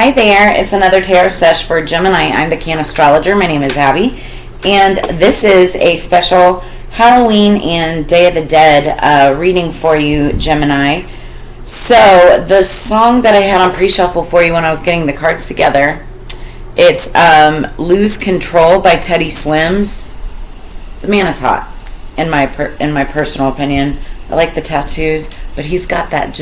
Hi there, it's another tarot sesh for Gemini. I'm the Cannastrologer. My name is Abby, and this is a special Halloween and Day of the Dead reading for you, Gemini. So, the song that I had on pre-shuffle for you when I was getting the cards together, it's Lose Control by Teddy Swims. The man is hot, in my personal opinion. I like the tattoos, but he's got that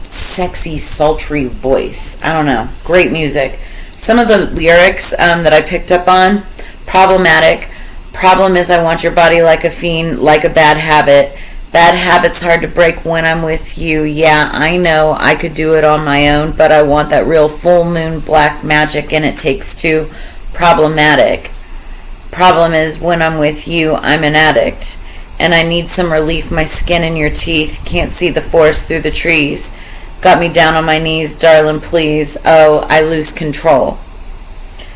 sexy, sultry voice. I don't know. Great music. Some of the lyrics that I picked up on, problematic. Problem is I want your body like a fiend, like a bad habit. Bad habit's hard to break when I'm with you. Yeah, I know I could do it on my own, but I want that real full moon black magic, and it takes two. Problematic. Problem is when I'm with you, I'm an addict. And I need some relief. My skin in your teeth. Can't see the forest through the trees. Got me down on my knees, darling, please. Oh, I lose control.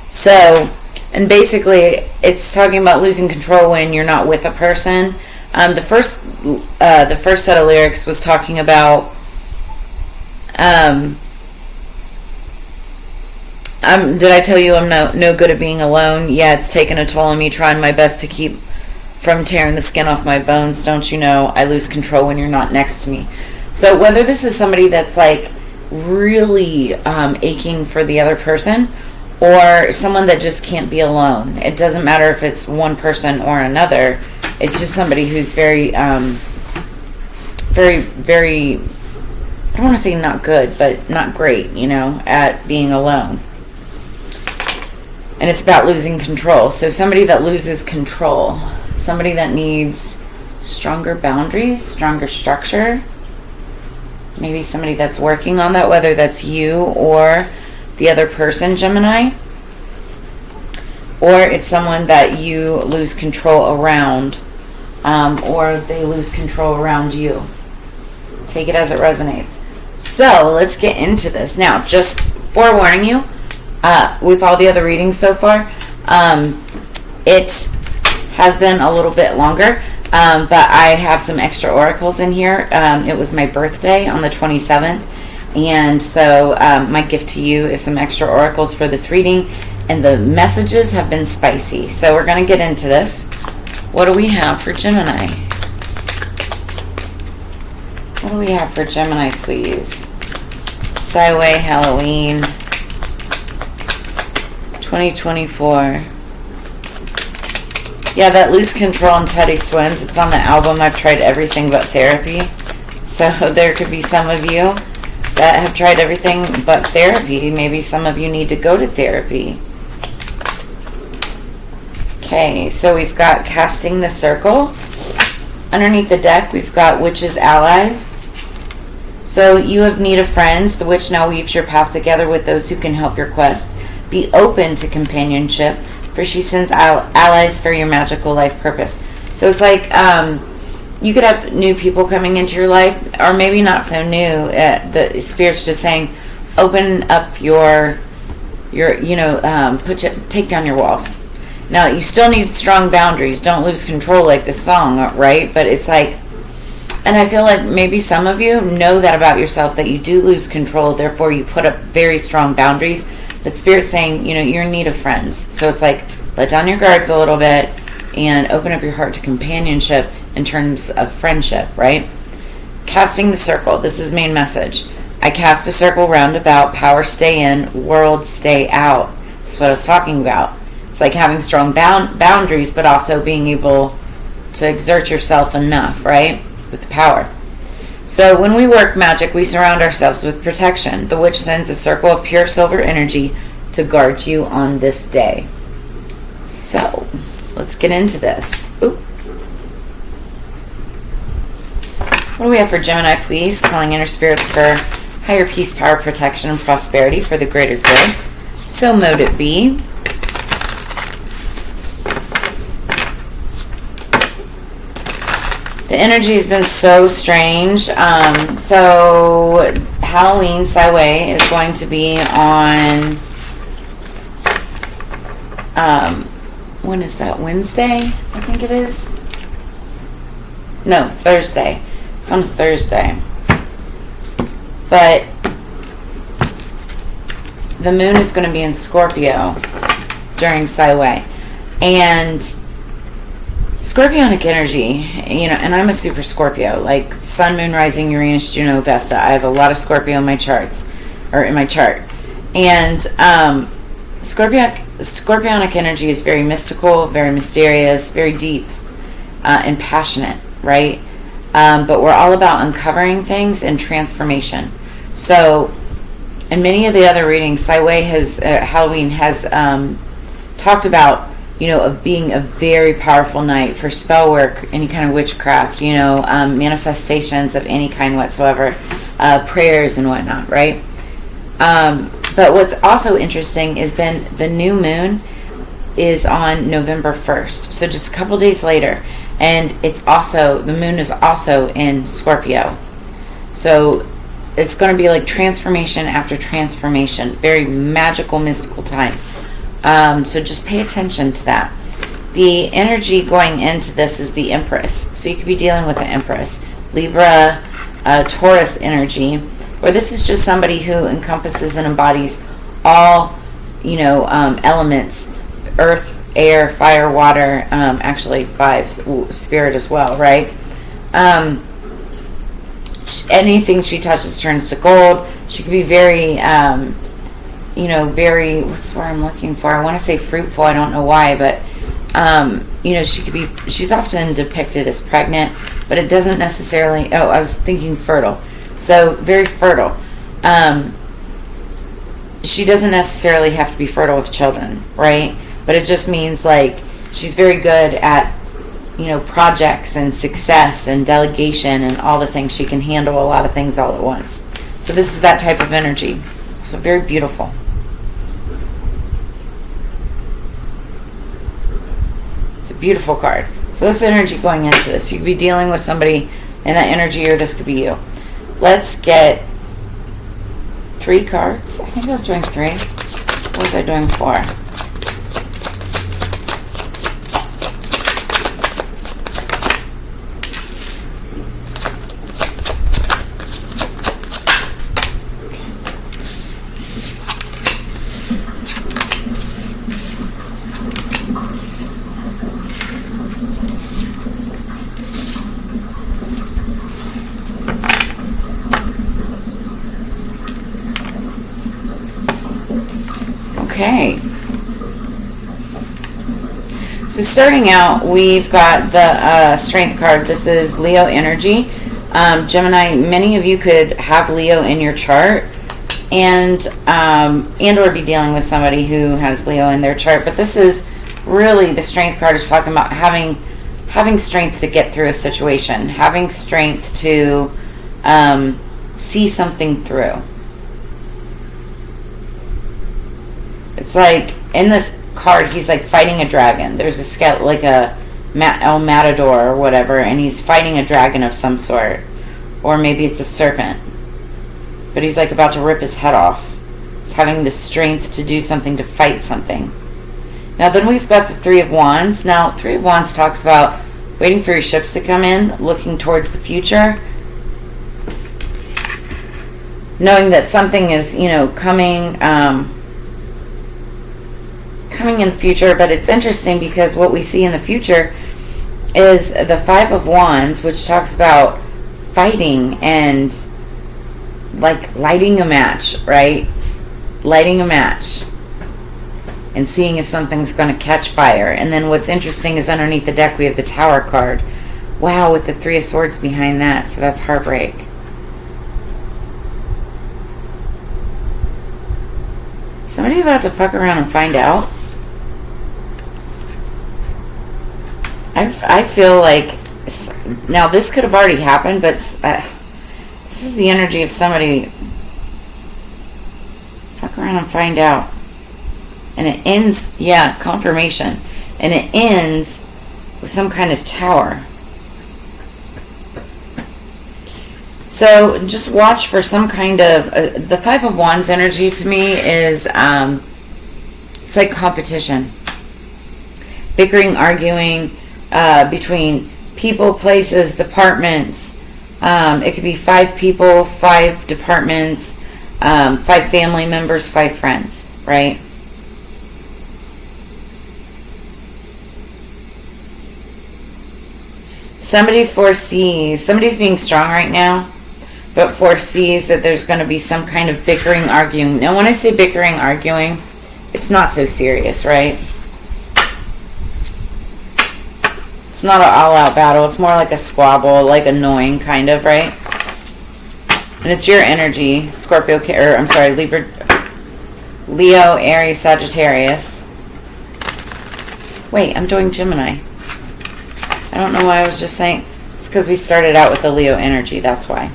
So, and basically, it's talking about losing control when you're not with a person. The first set of lyrics was talking about did I tell you I'm no good at being alone? Yeah, it's taken a toll on me, trying my best to keep from tearing the skin off my bones. Don't you know I lose control when you're not next to me? So whether this is somebody that's like really aching for the other person, or someone that just can't be alone, it doesn't matter if it's one person or another. It's just somebody who's very very, I don't want to say not good, but not great, at being alone. And it's about losing control. So somebody that loses control, somebody that needs stronger boundaries, stronger structure, maybe somebody that's working on that, whether that's you or the other person, Gemini, or it's someone that you lose control around, or they lose control around you. Take it as it resonates. So let's get into this. Now, just forewarning you, with all the other readings so far, it has been a little bit longer, but I have some extra oracles in here. It was my birthday on the 27th, and so my gift to you is some extra oracles for this reading, and the messages have been spicy. So we're going to get into this. What do we have for Gemini? What do we have for Gemini, please? Skyway Halloween 2024. Yeah, that Lose Control and Teddy Swims, it's on the album I've Tried Everything But Therapy. So there could be some of you that have tried everything but therapy. Maybe some of you need to go to therapy. Okay, so we've got Casting the Circle. Underneath the deck, we've got Witch's Allies. So you have need of friends. The witch now weaves your path together with those who can help your quest. Be open to companionship, for she sends allies for your magical life purpose. So it's like you could have new people coming into your life, or maybe not so new. The Spirit's just saying, open up take down your walls. Now, you still need strong boundaries. Don't lose control like this song, right? But it's like, and I feel like maybe some of you know that about yourself, that you do lose control, therefore you put up very strong boundaries. But Spirit's saying, you're in need of friends. So it's like, let down your guards a little bit and open up your heart to companionship in terms of friendship, right? Casting the circle. This is main message. I cast a circle round about, power stay in, world stay out. That's what I was talking about. It's like having strong boundaries, but also being able to exert yourself enough, right? With the power. So when we work magic, we surround ourselves with protection. The witch sends a circle of pure silver energy to guard you on this day. So let's get into this. Ooh. What do we have for Gemini, please? Calling inner spirits for higher peace, power, protection, and prosperity for the greater good. So mote it be. The energy has been so strange. So Halloween Skyway is going to be on, when is that? Wednesday, I think it is. No, Thursday. It's on Thursday. But the moon is going to be in Scorpio during Saiwei. And Scorpionic energy, and I'm a super Scorpio, like Sun, Moon, Rising, Uranus, Juno, Vesta. I have a lot of Scorpio in my charts, or in my chart. And Scorpionic energy is very mystical, very mysterious, very deep, and passionate, right? But we're all about uncovering things and transformation. So, in many of the other readings, Halloween has talked about, of being a very powerful night for spell work, any kind of witchcraft, manifestations of any kind whatsoever, prayers and whatnot, right? But what's also interesting is then the new moon is on November 1st, so just a couple days later, and the moon is also in Scorpio. So it's going to be like transformation after transformation, very magical, mystical time. So just pay attention to that. The energy going into this is the Empress. So you could be dealing with the Empress. Libra, Taurus energy, or this is just somebody who encompasses and embodies all, elements, earth, air, fire, water, actually 5, spirit as well, right? Anything she touches turns to gold. She could be very... very, what's the word I'm looking for? I want to say fruitful. I don't know why, but, she's often depicted as pregnant, but it doesn't necessarily, I was thinking fertile. So, very fertile. She doesn't necessarily have to be fertile with children, right? But it just means, like, she's very good at, projects and success and delegation and all the things. She can handle a lot of things all at once. So, this is that type of energy. So, very beautiful. It's a beautiful card. So that's the energy going into this. You could be dealing with somebody in that energy, or this could be you. Let's get 3 cards. I think I was doing 3. What was I doing 4? Okay. So starting out, we've got the Strength card. This is Leo energy. Gemini, many of you could have Leo in your chart and or be dealing with somebody who has Leo in their chart. But this is really, the Strength card is talking about having strength to get through a situation, having strength to see something through. It's like, in this card, he's like fighting a dragon. There's a skeleton, like El Matador or whatever, and he's fighting a dragon of some sort. Or maybe it's a serpent. But he's like about to rip his head off. He's having the strength to do something, to fight something. Now then we've got the 3 of Wands. Now, 3 of Wands talks about waiting for your ships to come in, looking towards the future, knowing that something is, coming in the future. But it's interesting because what we see in the future is the 5 of Wands, which talks about fighting and like lighting a match, right? Lighting a match and seeing if something's going to catch fire. And then what's interesting is underneath the deck we have the Tower card. Wow, with the 3 of Swords behind that. So that's heartbreak. Somebody about to fuck around and find out? I feel like, now this could have already happened, but this is the energy of somebody. Fuck around and find out. And it ends, confirmation. And it ends with some kind of tower. So just watch for some kind of, the 5 of Wands energy to me is, it's like competition. Bickering, arguing, between people, places, departments. It could be 5 people, 5 departments. 5 family members, 5 friends, right? Somebody's being strong right now, but foresees that there's going to be some kind of bickering, arguing. Now, when I say bickering, arguing, it's not so serious, right? It's not an all-out battle. It's more like a squabble, like annoying kind of, right? And it's your energy, Libra, Leo, Aries, Sagittarius. Wait, I'm doing Gemini. I don't know why I was just saying. It's because we started out with the Leo energy. That's why.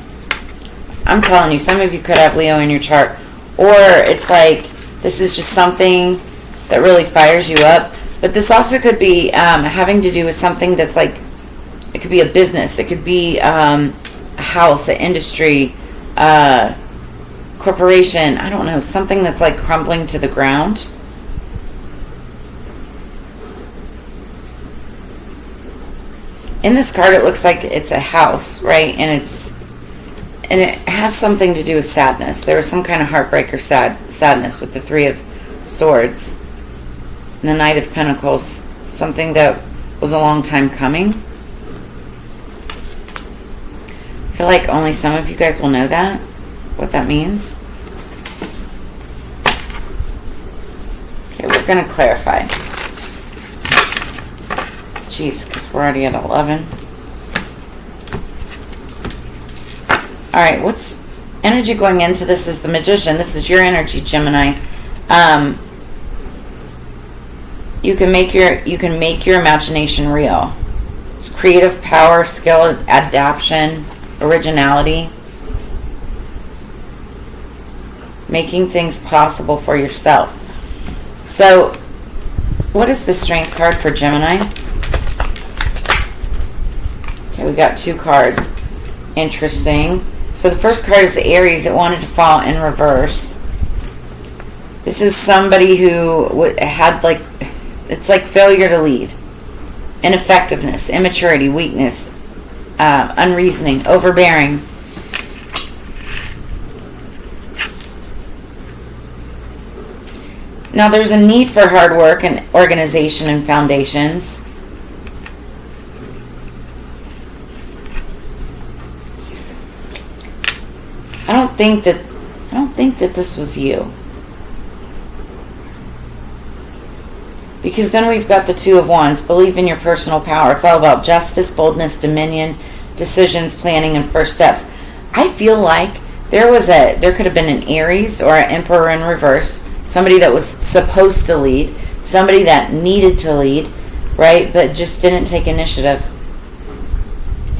I'm telling you, some of you could have Leo in your chart. Or it's like, this is just something that really fires you up. But this also could be having to do with something that's like, it could be a business. It could be a house, an industry, corporation. I don't know. Something that's like crumbling to the ground. In this card, it looks like it's a house, right? And it has something to do with sadness. There was some kind of heartbreak or sadness with the 3 of Swords and the Knight of Pentacles. Something that was a long time coming. I feel like only some of you guys will know that, what that means. Okay, we're going to clarify. Jeez, because we're already at 11. Alright, what's energy going into this is the Magician. This is your energy, Gemini. You can make your imagination real. It's creative power, skill, adaptation, originality. Making things possible for yourself. So, what is the Strength card for Gemini? Okay, we got 2 cards. Interesting. So the first card is the Aries. It wanted to fall in reverse. This is somebody who had like, it's like failure to lead. Ineffectiveness, immaturity, weakness, unreasoning, overbearing. Now there's a need for hard work and organization and foundations. I don't think that this was you. Because then we've got the 2 of Wands. Believe in your personal power. It's all about justice, boldness, dominion, decisions, planning, and first steps. I feel like there could have been an Aries or an Emperor in reverse. Somebody that was supposed to lead. Somebody that needed to lead, right? But just didn't take initiative.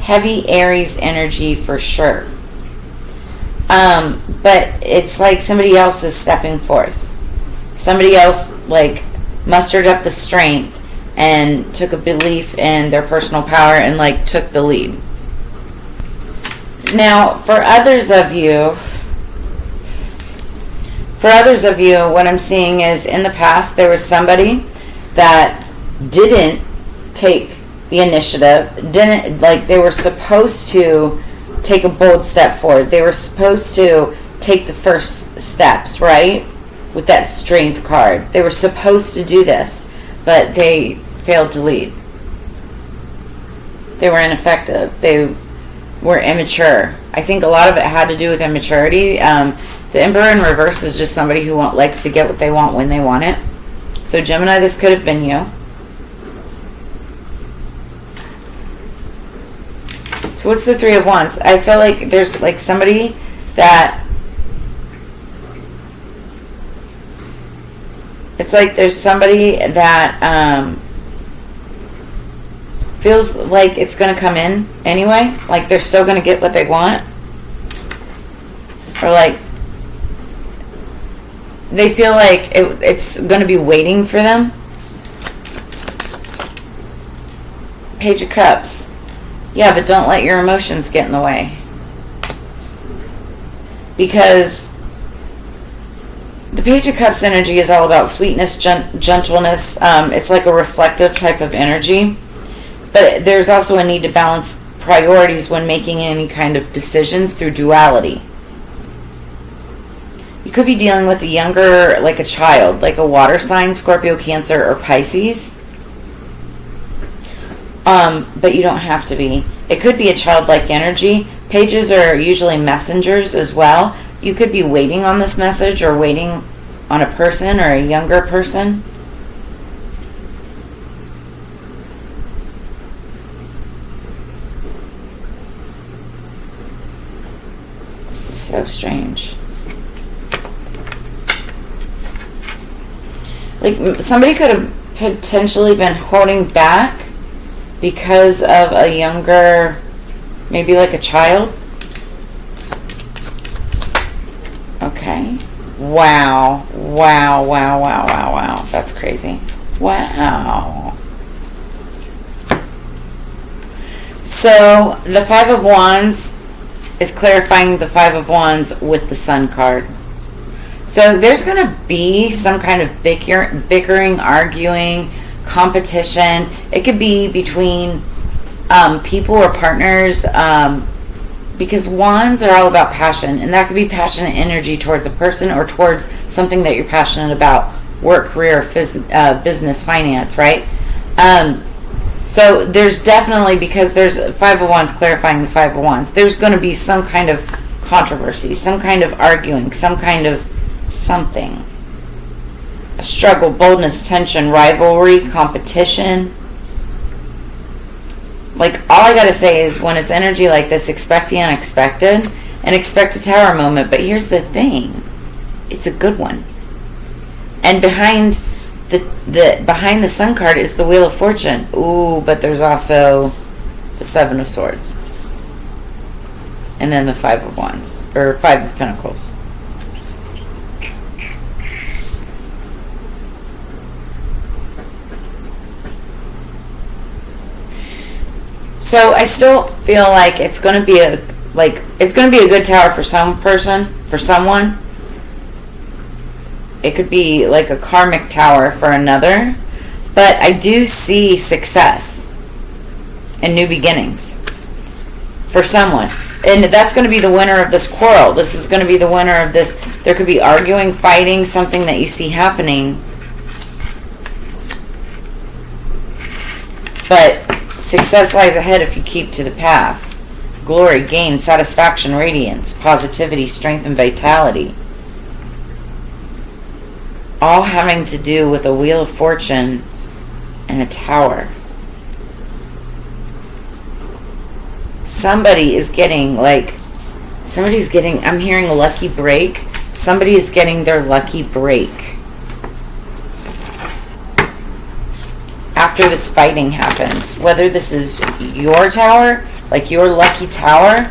Heavy Aries energy for sure. But it's like somebody else is stepping forth. Somebody else like mustered up the strength and took a belief in their personal power and like took the lead. Now, for others of you, what I'm seeing is in the past there was somebody that didn't take the initiative, they were supposed to take a bold step forward. They were supposed to take the first steps, right? With that Strength card. They were supposed to do this, but they failed to lead. They were ineffective. They were immature. I think a lot of it had to do with immaturity. The Emperor in reverse is just somebody who likes to get what they want when they want it. So Gemini, this could have been you. So what's the 3 of Wands? I feel like there's like somebody that it's like there's somebody that feels like it's going to come in anyway. Like they're still going to get what they want. Or like they feel like it's going to be waiting for them. Page of Cups. Yeah, but don't let your emotions get in the way. Because the Page of Cups energy is all about sweetness, gentleness. It's like a reflective type of energy. But there's also a need to balance priorities when making any kind of decisions through duality. You could be dealing with a younger, like a child, like a water sign, Scorpio, Cancer, or Pisces. But you don't have to be. It could be a childlike energy. Pages are usually messengers as well. You could be waiting on this message or waiting on a person or a younger person. This is so strange. Like somebody could have potentially been holding back because of a younger, maybe like a child. Okay. Wow. Wow, wow, wow, wow, wow. That's crazy. Wow. So the Five of Wands is clarifying the Five of Wands with the Sun card. So there's going to be some kind of bickering, arguing, competition. It could be between people or partners, because wands are all about passion, and that could be passionate energy towards a person or towards something that you're passionate about, work, career, business, finance, right? So there's definitely, because there's Five of Wands clarifying the Five of Wands, there's going to be some kind of controversy, some kind of arguing, some kind of something. A struggle, boldness, tension, rivalry, competition. Like, all I gotta say is, when it's energy like this, expect the unexpected and expect a tower moment. But here's the thing, it's a good one. And behind the Sun card is the Wheel of Fortune. Ooh, but there's also the Seven of Swords. And then the Five of Wands, or Five of Pentacles. So I still feel like it's going to be a good tower for some person, for someone. It could be like a karmic tower for another, but I do see success and new beginnings for someone. And that's going to be the winner of this quarrel. This is going to be the winner of this. There could be arguing, fighting, something that you see happening. But success lies ahead if you keep to the path. Glory, gain, satisfaction, radiance, positivity, strength, and vitality. All having to do with a Wheel of Fortune and a tower. Somebody is getting, I'm hearing a lucky break. Somebody is getting their lucky break. After this fighting happens, whether this is your tower, like your lucky tower,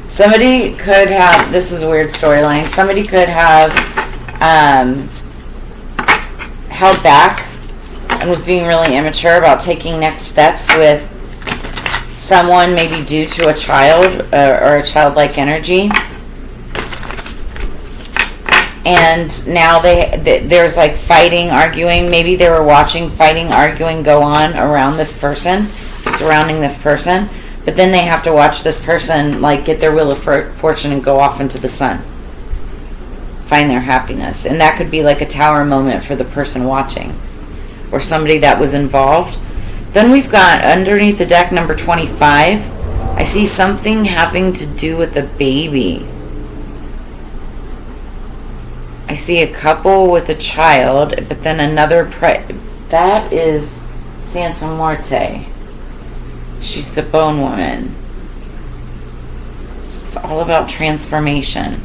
somebody could have, this is a weird storyline, somebody could have held back and was being really immature about taking next steps with someone, maybe due to a child or a childlike energy. And now there's like fighting, arguing. Maybe they were watching fighting, arguing go on around this person, surrounding this person. But then they have to watch this person like get their Wheel of Fortune and go off into the sun. Find their happiness. And that could be like a tower moment for the person watching. Or somebody that was involved. Then we've got underneath the deck number 25. I see something having to do with a baby. I see a couple with a child, but then another that is Santa Muerte. She's the bone woman. It's all about transformation.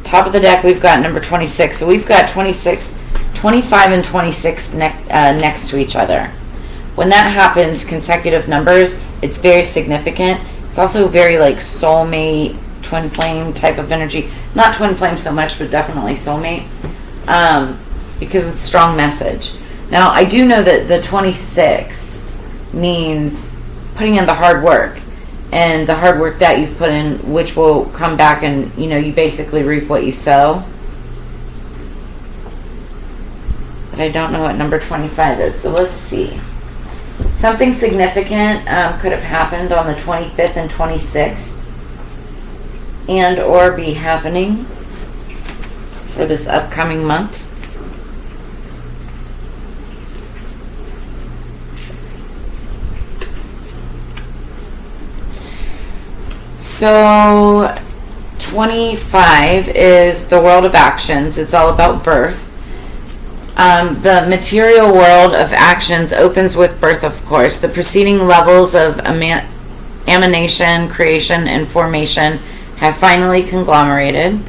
Top of the deck, we've got number 26. So we've got 26, 25 and 26 next to each other. When that happens, consecutive numbers, it's very significant. It's also very like soulmate, twin flame type of energy. Not twin flame so much, but definitely soulmate. Because it's a strong message. Now, I do know that the 26 means putting in the hard work. And the hard work that you've put in, which will come back and, you basically reap what you sow. But I don't know what number 25 is, so let's see. Something significant could have happened on the 25th and 26th, and or be happening for this upcoming month. So 25 is the world of actions. It's all about birth. The material world of actions opens with birth, of course. The preceding levels of emanation, creation, and formation have finally conglomerated,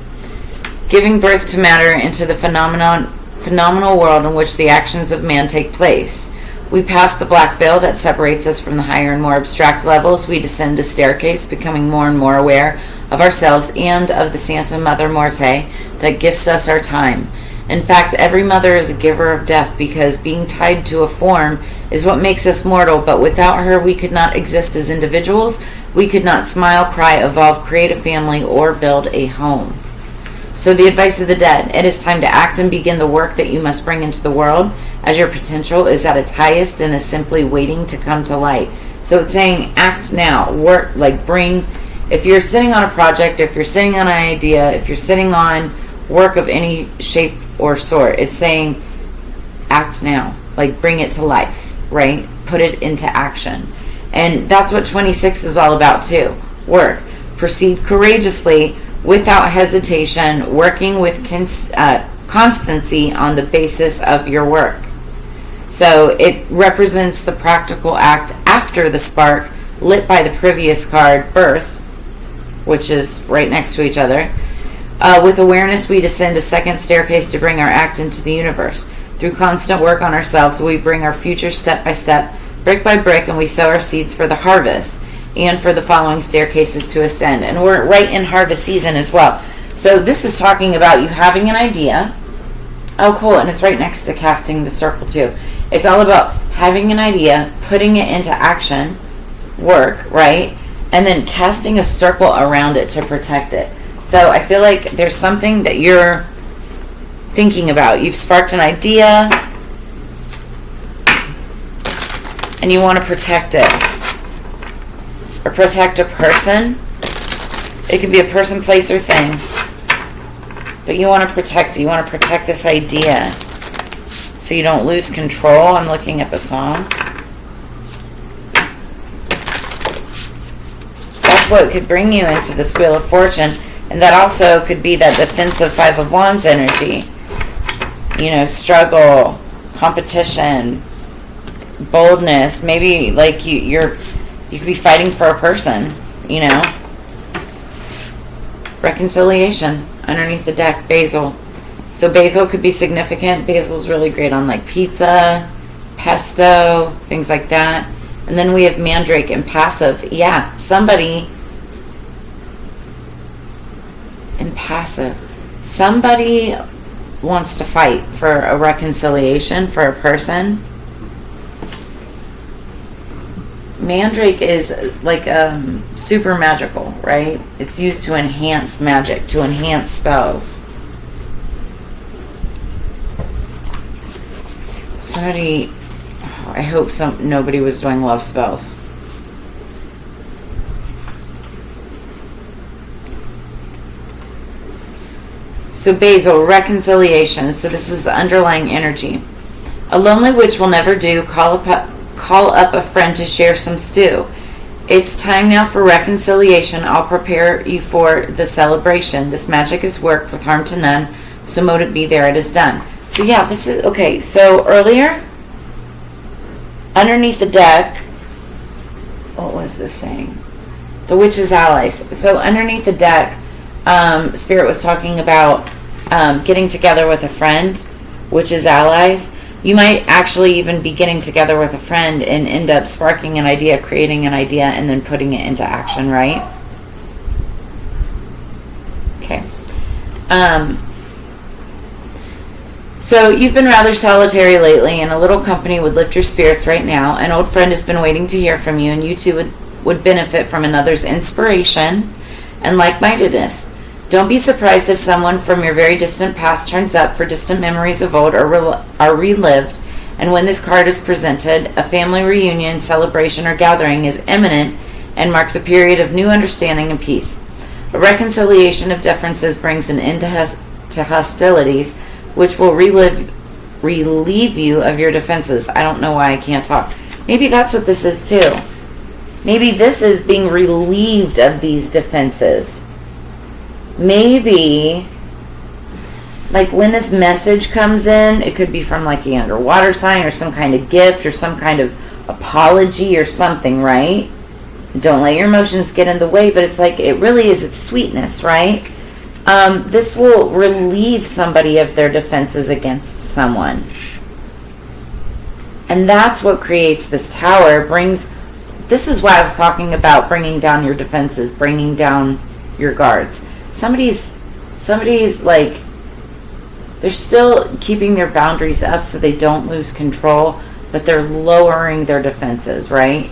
giving birth to matter into the phenomenal world in which the actions of man take place. We pass the black veil that separates us from the higher and more abstract levels. We descend a staircase, becoming more and more aware of ourselves and of the Santa Mother Morte that gifts us our time. In fact, every mother is a giver of death, because being tied to a form is what makes us mortal, but without her we could not exist as individuals. We could not smile, cry, evolve, create a family, or build a home. So the advice of the dead: it is time to act and begin the work that you must bring into the world, as your potential is at its highest and is simply waiting to come to light. So it's saying act now, work, bring, if you're sitting on a project, if you're sitting on an idea, if you're sitting on work of any shape or sort, it's saying act now, bring it to life, right? Put it into action. And that's what 26 is all about too. Work. Proceed courageously, without hesitation, working with constancy on the basis of your work. So it represents the practical act after the spark lit by the previous card, birth, which is right next to each other. With awareness, we descend a second staircase to bring our act into the universe. Through constant work on ourselves, we bring our future step by step, brick by brick, and we sow our seeds for the harvest and for the following staircases to ascend. And we're right in harvest season as well. So this is talking about you having an idea. Oh, cool. And it's right next to casting the circle too. It's all about having an idea, putting it into action, work, right? And then casting a circle around it to protect it. So I feel like there's something that you're thinking about. You've sparked an idea and you want to protect it. Or protect a person. It could be a person, place, or thing. But you want to protect it. You want to protect this idea so you don't lose control. I'm looking at the song. That's what could bring you into this Wheel of Fortune. And that also could be that defensive Five of Wands energy. Struggle, competition, boldness. Maybe you could be fighting for a person, Reconciliation underneath the deck, basil. So basil could be significant. Basil's really great on pizza, pesto, things like that. And then we have mandrake, impassive. Yeah, somebody impassive. Somebody wants to fight for a reconciliation for a person. Mandrake is super magical, right? It's used to enhance magic, to enhance spells. Somebody, I hope nobody was doing love spells. So basil, reconciliation. So this is the underlying energy. A lonely witch will never do. Call up a friend to share some stew. It's time now for reconciliation. I'll prepare you for the celebration. This magic is worked with harm to none, so mote it be there, it is done. So yeah, this is, okay, so earlier, underneath the deck, what was this saying? The witch's allies. So underneath the deck, Spirit was talking about getting together with a friend, witch's allies. You might actually even be getting together with a friend and end up sparking an idea, creating an idea, and then putting it into action, right? Okay. So you've been rather solitary lately, and a little company would lift your spirits right now. An old friend has been waiting to hear from you, and you two would benefit from another's inspiration and like-mindedness. Don't be surprised if someone from your very distant past turns up, for distant memories of old are relived, And when this card is presented, a family reunion, celebration, or gathering is imminent and marks a period of new understanding and peace. A reconciliation of differences brings an end to hostilities, which will relieve you of your defenses. I don't know why I can't talk. Maybe that's what this is too. Maybe this is being relieved of these defenses. Maybe, like when this message comes in, it could be from like a younger water sign or some kind of gift or some kind of apology or something, right? Don't let your emotions get in the way, but it's like, it really is its sweetness, right? This will relieve somebody of their defenses against someone. And that's what creates this tower. This is why I was talking about bringing down your defenses, bringing down your guards. Somebody's like, they're still keeping their boundaries up so they don't lose control, but they're lowering their defenses, right?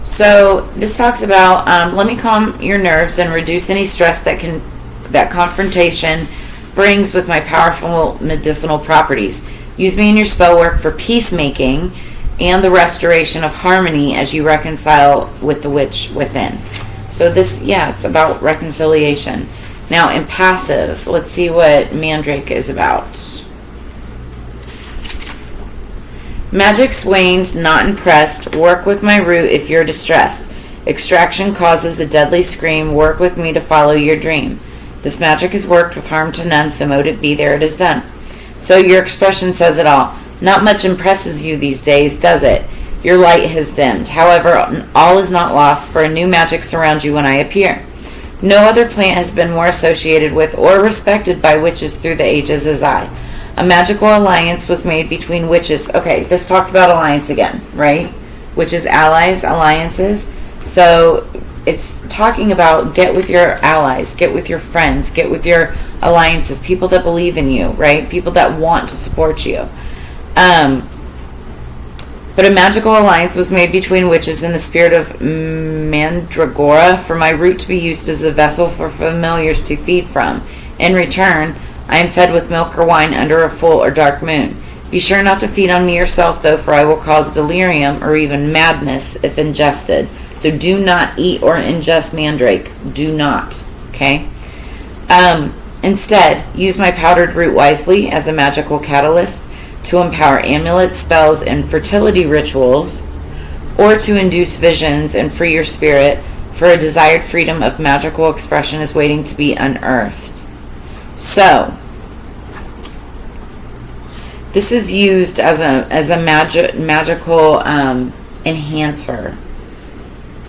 So this talks about let me calm your nerves and reduce any stress that confrontation brings with my powerful medicinal properties. Use me in your spell work for peacemaking and the restoration of harmony as you reconcile with the witch within. So this, it's about reconciliation. Now, impassive, let's see what Mandrake is about. Magic swains, not impressed. Work with my root if you're distressed. Extraction causes a deadly scream. Work with me to follow your dream. This magic is worked with harm to none, so mote it be, there it is done. So your expression says it all. Not much impresses you these days, does it? Your light has dimmed. However, all is not lost, for a new magic surrounds you when I appear. No other plant has been more associated with or respected by witches through the ages as I. A magical alliance was made between witches. Okay, this talked about alliance again, right? Witches, allies, alliances. So it's talking about get with your allies, get with your friends, get with your alliances, people that believe in you, right? People that want to support you. But a magical alliance was made between witches in the spirit of Mandragora for my root to be used as a vessel for familiars to feed from. In return, I am fed with milk or wine under a full or dark moon. Be sure not to feed on me yourself, though, for I will cause delirium or even madness if ingested. So do not eat or ingest mandrake. Do not. Okay? Instead, use my powdered root wisely as a magical catalyst to empower amulets, spells, and fertility rituals, or to induce visions and free your spirit, for a desired freedom of magical expression is waiting to be unearthed. So, this is used as a magical enhancer.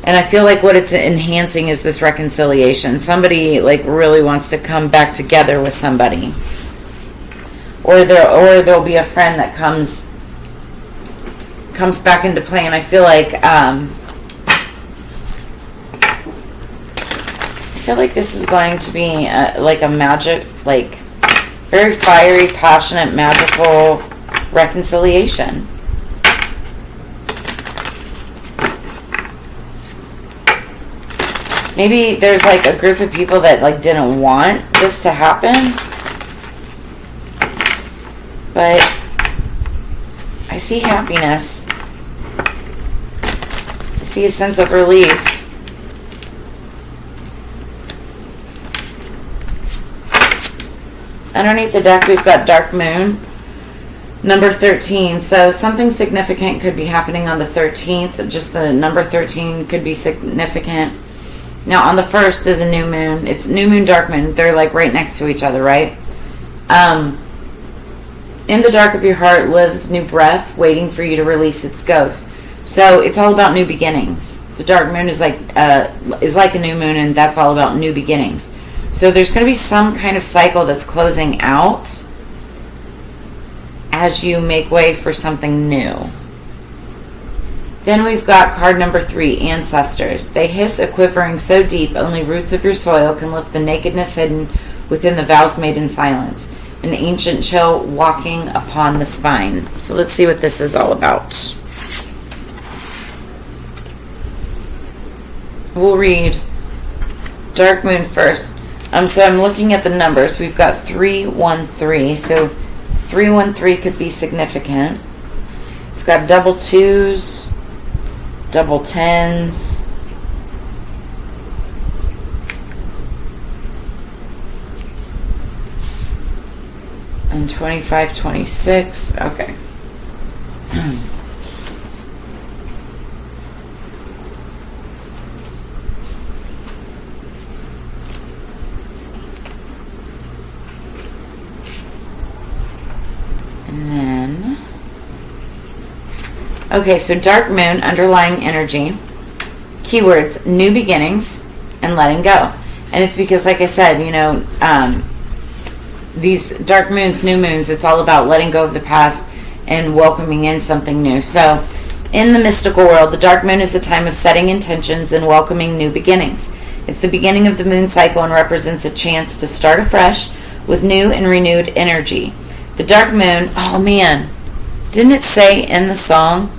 And I feel like what it's enhancing is this reconciliation. Somebody like really wants to come back together with somebody. Or there'll be a friend that comes back into play, and I feel like this is going to be like a magic, like very fiery, passionate, magical reconciliation. Maybe there's like a group of people that like didn't want this to happen. But I see happiness. I see a sense of relief. Underneath the deck, we've got Dark Moon, number 13. So something significant could be happening on the 13th. Just the number 13 could be significant. Now, on the 1st is a new moon. It's new moon, dark moon. They're like right next to each other, right? In the dark of your heart lives new breath, waiting for you to release its ghost. So it's all about new beginnings. The dark moon is like a new moon, and that's all about new beginnings. So there's going to be some kind of cycle that's closing out as you make way for something new. Then we've got card number 3, Ancestors. They hiss a quivering so deep, only roots of your soil can lift the nakedness hidden within the vows made in silence. An ancient chill walking upon the spine. So let's see what this is all about. We'll read Dark Moon first. So I'm looking at the numbers. We've got 313. So 313 could be significant. We've got double twos, double tens. And 25, 26. Okay. And then, okay, so dark moon, underlying energy. Keywords, new beginnings and letting go. And it's because, like I said, these dark moons, new moons, it's all about letting go of the past and welcoming in something new. So in the mystical world, the dark moon is a time of setting intentions and welcoming new beginnings. It's the beginning of the moon cycle and represents a chance to start afresh with new and renewed energy. The dark moon, oh man, didn't it say in the song?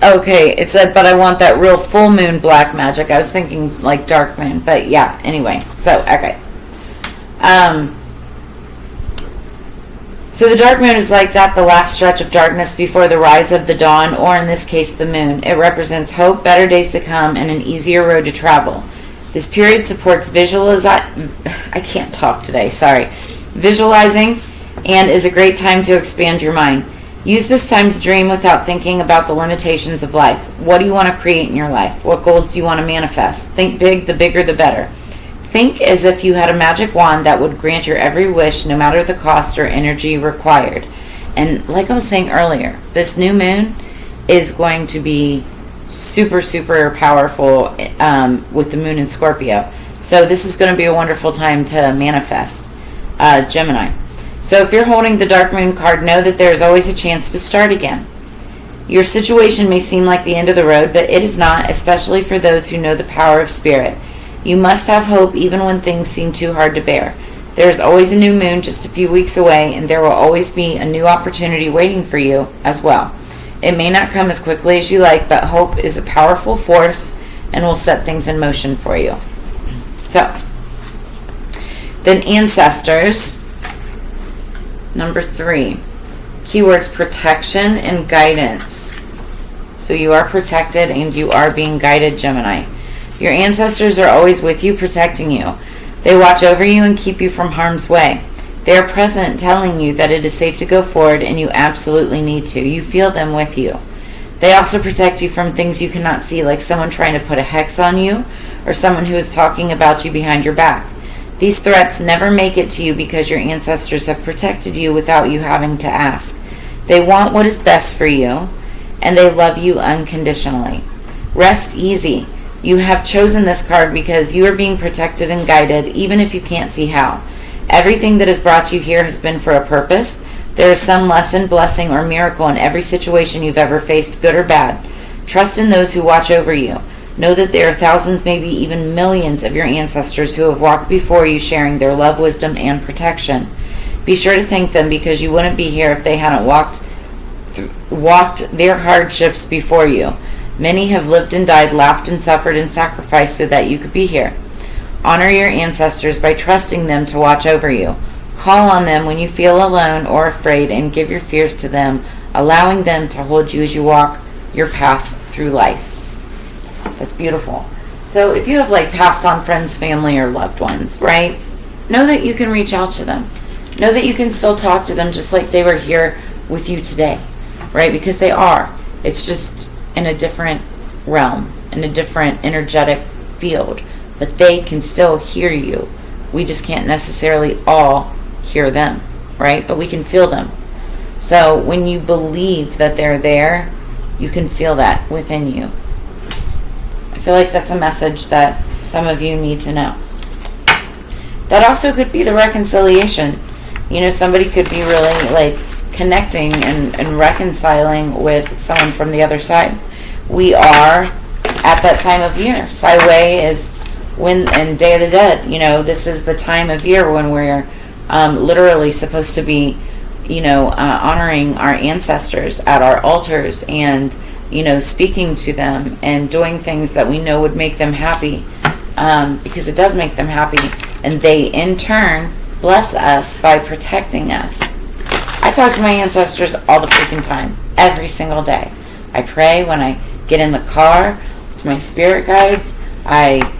Okay, it said, but I want that real full moon black magic. I was thinking like dark moon, but yeah, anyway. So, okay. So the dark moon is like that, the last stretch of darkness before the rise of the dawn, or in this case, the moon. It represents hope, better days to come, and an easier road to travel. This period supports visualizing, and is a great time to expand your mind. Use this time to dream without thinking about the limitations of life. What do you want to create in your life? What goals do you want to manifest? Think big, the bigger the better. Think as if you had a magic wand that would grant your every wish, no matter the cost or energy required. And like I was saying earlier, this new moon is going to be super, super powerful with the moon in Scorpio. So this is going to be a wonderful time to manifest, Gemini. So if you're holding the dark moon card, know that there is always a chance to start again. Your situation may seem like the end of the road, but it is not, especially for those who know the power of spirit. You must have hope even when things seem too hard to bear. There is always a new moon just a few weeks away, and there will always be a new opportunity waiting for you as well. It may not come as quickly as you like, but hope is a powerful force and will set things in motion for you. So, then ancestors, number 3. Keywords, protection and guidance. So you are protected and you are being guided, Gemini. Your ancestors are always with you, protecting you. They watch over you and keep you from harm's way. They are present, telling you that it is safe to go forward and you absolutely need to. You feel them with you. They also protect you from things you cannot see, like someone trying to put a hex on you or someone who is talking about you behind your back. These threats never make it to you because your ancestors have protected you without you having to ask. They want what is best for you, and they love you unconditionally. Rest easy. You have chosen this card because you are being protected and guided, even if you can't see how. Everything that has brought you here has been for a purpose. There is some lesson, blessing, or miracle in every situation you've ever faced, good or bad. Trust in those who watch over you. Know that there are thousands, maybe even millions of your ancestors who have walked before you, sharing their love, wisdom, and protection. Be sure to thank them because you wouldn't be here if they hadn't walked their hardships before you. Many have lived and died, laughed and suffered and sacrificed so that you could be here. Honor your ancestors by trusting them to watch over you. Call on them when you feel alone or afraid and give your fears to them, allowing them to hold you as you walk your path through life. That's beautiful. So if you have passed on friends, family, or loved ones, right? Know that you can reach out to them. Know that you can still talk to them just like they were here with you today, right? Because they are. It's just in a different realm, in a different energetic field. But they can still hear you. We just can't necessarily all hear them, right? But we can feel them. So when you believe that they're there, you can feel that within you. I feel like that's a message that some of you need to know. That also could be the reconciliation. Somebody could be really connecting and reconciling with someone from the other side. We are at that time of year. Saiwei is and Day of the Dead. This is the time of year when we're literally supposed to be, honoring our ancestors at our altars and speaking to them and doing things that we know would make them happy, because it does make them happy, and they in turn bless us by protecting us. I talk to my ancestors all the freaking time, every single day. I pray when I get in the car to my spirit guides. I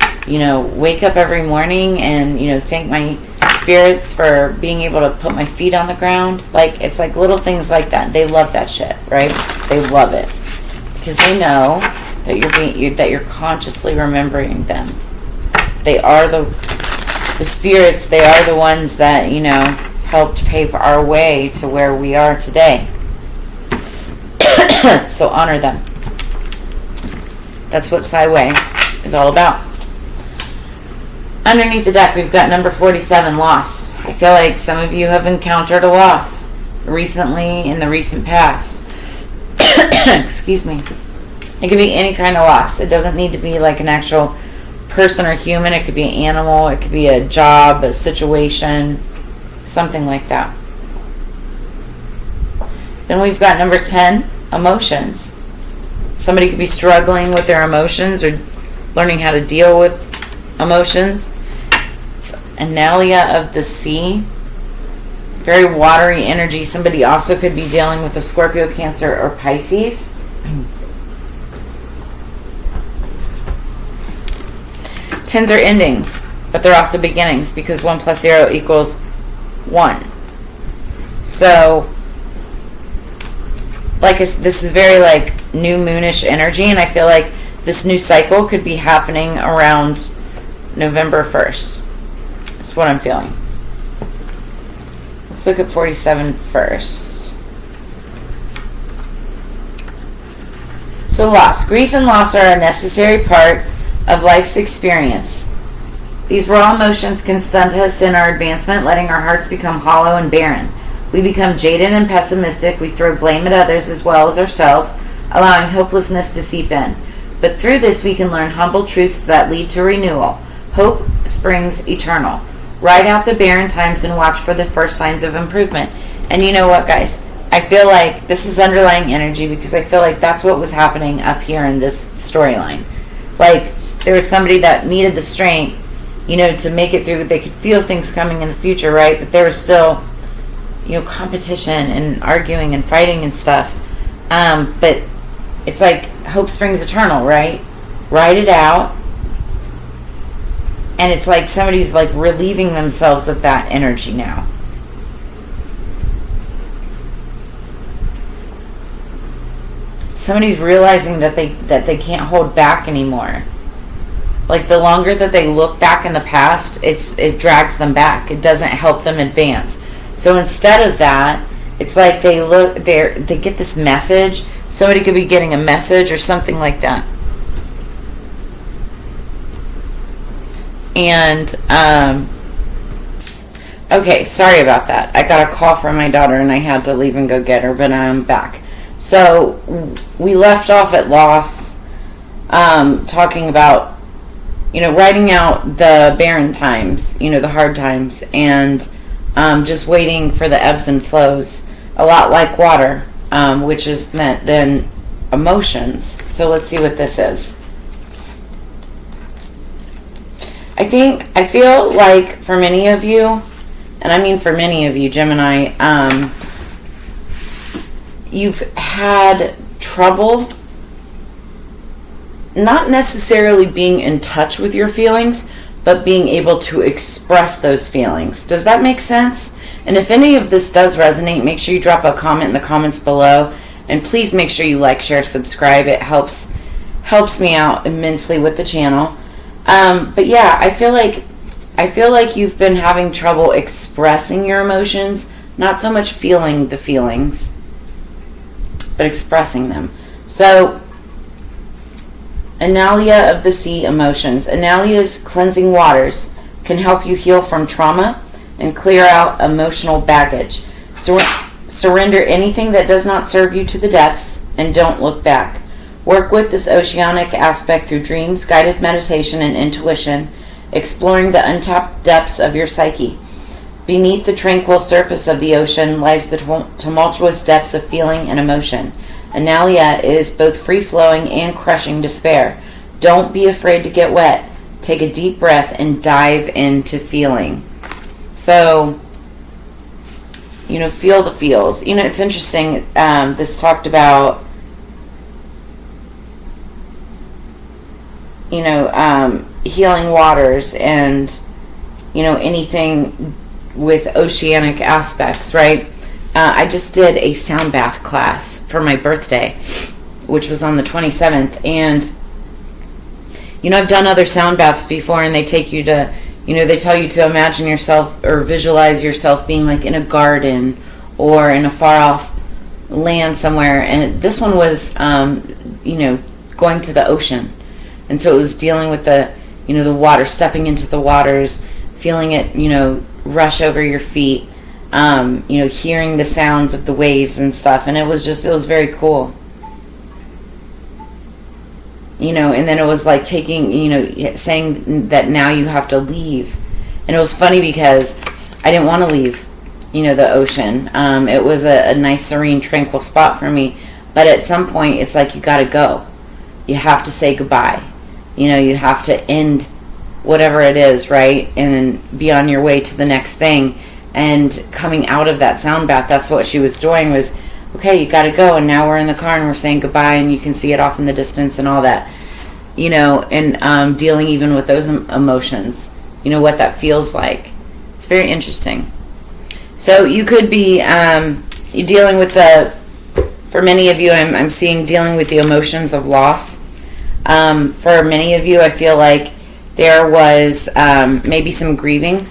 wake up every morning and thank my spirits for being able to put my feet on the ground. Like, it's like little things like that. They love that shit, right? They love it because they know that you're consciously remembering them. They are the spirits. They are the ones that helped pave our way to where we are today. So honor them. That's what Sai Wei is all about. Underneath the deck, we've got number 47, loss. I feel like some of you have encountered a loss recently, in the recent past. Excuse me. It could be any kind of loss. It doesn't need to be like an actual person or human. It could be an animal. It could be a job, a situation, something like that. Then we've got number 10, emotions. Somebody could be struggling with their emotions or learning how to deal with emotions. It's Analia of the Sea. Very watery energy. Somebody also could be dealing with a Scorpio, Cancer, or Pisces. Tens are endings, but they're also beginnings, because 1 + 0 = 1. So, this is very like new moonish energy, and I feel like this new cycle could be happening around November 1st. That's what I'm feeling. Let's look at 47 first. So loss. Grief and loss are a necessary part of life's experience. These raw emotions can stunt us in our advancement, letting our hearts become hollow and barren. We become jaded and pessimistic. We throw blame at others as well as ourselves, allowing hopelessness to seep in. But through this, we can learn humble truths that lead to renewal. Hope springs eternal. Ride out the barren times and watch for the first signs of improvement. And you know what, guys? I feel like this is underlying energy, because I feel like that's what was happening up here in this storyline. Like, there was somebody that needed the strength, to make it through. They could feel things coming in the future, right? But there was still, competition and arguing and fighting and stuff. But it's like hope springs eternal, right? Ride it out. And it's like somebody's like relieving themselves of that energy now. Somebody's realizing that they can't hold back anymore. Like, the longer that they look back in the past, it drags them back. It doesn't help them advance. So instead of that, it's like they get this message. Somebody could be getting a message or something like that. And okay, sorry about that. I got a call from my daughter and I had to leave and go get her, but I'm back. So we left off at loss, talking about writing out the barren times, the hard times, and just waiting for the ebbs and flows, a lot like water, which is then emotions. So let's see what this is. I feel like for many of you, and I mean for many of you, Gemini, you've had trouble not necessarily being in touch with your feelings, but being able to express those feelings. Does that make sense? And if any of this does resonate, make sure you drop a comment in the comments below. And please make sure you like, share, subscribe. It helps me out immensely with the channel. But yeah, I feel like you've been having trouble expressing your emotions, not so much feeling the feelings, but expressing them. So, Analia of the Sea, emotions. Analia's cleansing waters can help you heal from trauma and clear out emotional baggage. Surrender anything that does not serve you to the depths, and don't look back. Work with this oceanic aspect through dreams, guided meditation, and intuition, exploring the untapped depths of your psyche. Beneath the tranquil surface of the ocean lies the tumultuous depths of feeling and emotion. Analia is both free-flowing and crushing despair. Don't be afraid to get wet. Take a deep breath and dive into feeling. So, feel the feels. It's interesting. This talked about, healing waters and, anything with oceanic aspects, right? I just did a sound bath class for my birthday, which was on the 27th. And, I've done other sound baths before, and they take you to, they tell you to imagine yourself or visualize yourself being like in a garden or in a far off land somewhere. And this one was, going to the ocean. And so it was dealing with the, the water, stepping into the waters, feeling it, rush over your feet, hearing the sounds of the waves and stuff. And it was very cool. And then it was like taking, saying that now you have to leave. And it was funny because I didn't want to leave, the ocean. It was a nice, serene, tranquil spot for me. But at some point, it's like you got to go. You have to say goodbye. You have to end whatever it is, right? And then be on your way to the next thing. And coming out of that sound bath, that's what she was doing was, okay, you got to go. And now we're in the car and we're saying goodbye, and you can see it off in the distance and all that, and dealing even with those emotions, what that feels like. It's very interesting. So you could be dealing with for many of you, I'm seeing dealing with the emotions of loss. For many of you, I feel like there was maybe some grieving,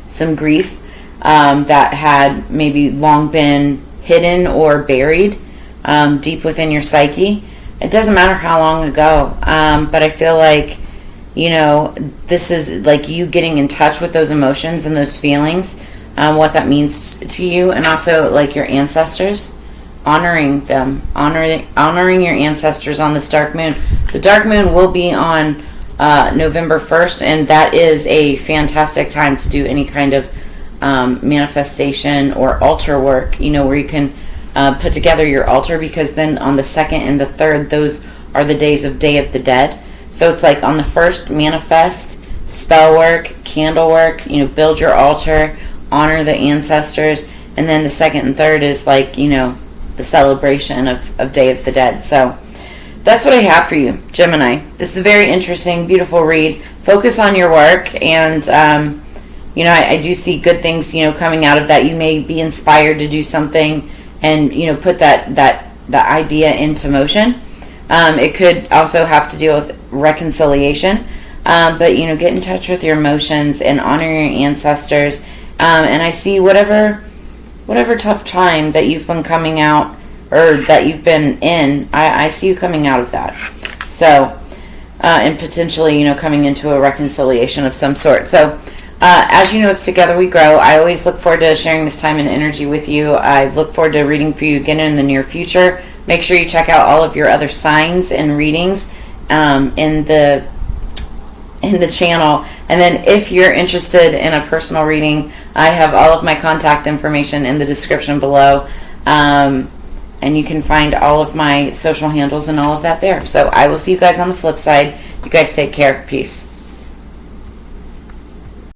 some grief that had maybe long been hidden or buried deep within your psyche. It doesn't matter how long ago, but I feel like, this is like you getting in touch with those emotions and those feelings, what that means to you, and also like your ancestors, honoring them, honoring your ancestors on this dark moon. The dark moon will be on November 1st, and that is a fantastic time to do any kind of manifestation or altar work, where you can put together your altar, because then on the 2nd and the 3rd, those are the days of Day of the Dead. So it's like on the 1st, manifest, spell work, candle work, build your altar, honor the ancestors, and then the 2nd and 3rd is like, the celebration of Day of the Dead. So that's what I have for you, Gemini. This is a very interesting, beautiful read. Focus on your work, and I do see good things, coming out of that. You may be inspired to do something and, put that idea into motion. It could also have to deal with reconciliation, but, get in touch with your emotions and honor your ancestors. And I see whatever tough time that you've been coming out, or that you've been in, I see you coming out of that. So, and potentially, coming into a reconciliation of some sort. So, as you know, it's Together We Grow. I always look forward to sharing this time and energy with you. I look forward to reading for you again in the near future. Make sure you check out all of your other signs and readings in the channel. And then if you're interested in a personal reading, I have all of my contact information in the description below. And you can find all of my social handles and all of that there. So I will see you guys on the flip side. You guys take care. Peace.